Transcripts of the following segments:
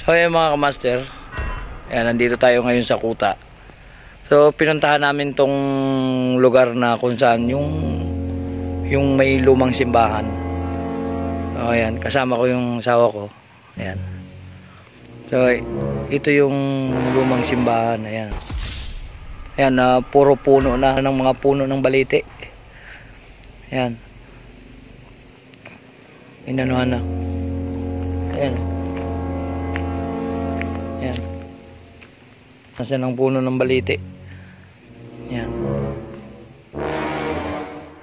So ayan mga kamaster, ayan, nandito tayo ngayon sa Kuta. So pinuntahan namin tong lugar na kung saan yung may lumang simbahan. So ayan, kasama ko yung asawa ko. Ayan. So ito yung lumang simbahan. Ayan. Ayan, puro puno na ng mga puno ng balite. Ayan. Inanuhan na. Ayan. Ayan. Nasa ng puno ng balite. Ayan.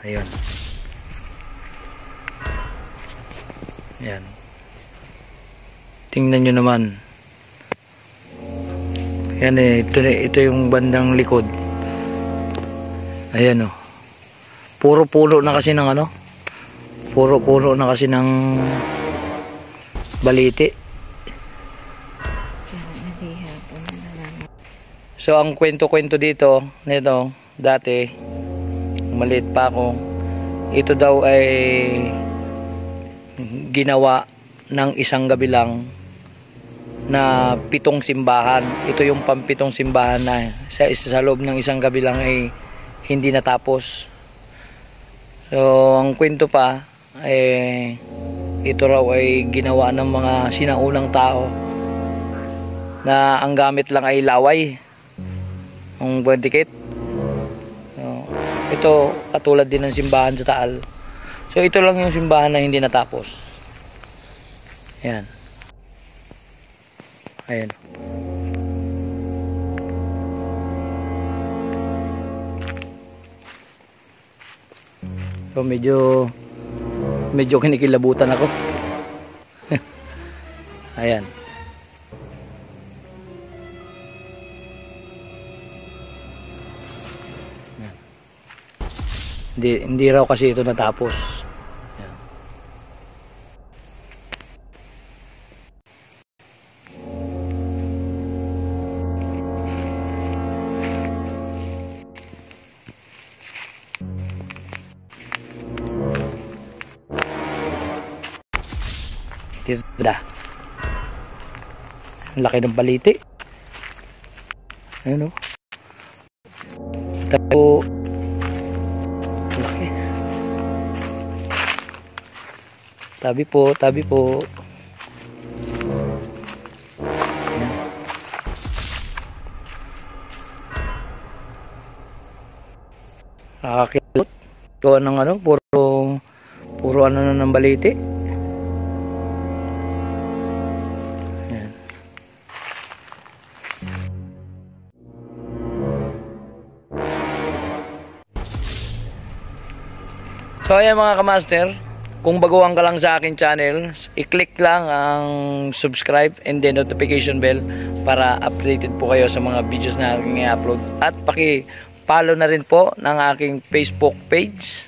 Ayun. Ayan. Tingnan nyo naman. Ayan ito yung bandang likod. Ayan o. Puro puno na kasi ng ano. Puro puno na kasi ng balite. So ang kwento-kwento dito, nito, dati, maliit pa ako, ito daw ay ginawa ng isang gabi lang na 7 simbahan. Ito yung pampitong simbahan na sa loob ng isang gabi lang ay hindi natapos. So ang kwento pa, ito raw ay ginawa ng mga sinaunang tao na ang gamit lang ay laway. Ang dikit. So, ito katulad din ng simbahan sa Taal. So ito lang yung simbahan na hindi natapos. Ayan. Ayan. So medyo kinikilabutan ako. Ayan. Hindi raw kasi ito natapos. Ayan. Tita. Ang laki ng baliti. Ayan o. Tapo. Laki. Tabi po. Ayan. Nakakilot. Gawa ng ano, puro ano na ng baliti. Ayan. So ayan mga kamaster, kung baguhan ka lang sa akin channel, i-click lang ang subscribe and then notification bell para updated po kayo sa mga videos na aking i-upload. At paki-follow na rin po ng aking Facebook page.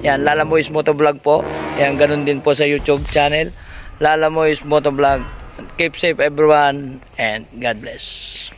Yan, Lalamoy's Motovlog po. Yan, ganun din po sa YouTube channel, Lalamoy's Motovlog. Keep safe everyone and God bless.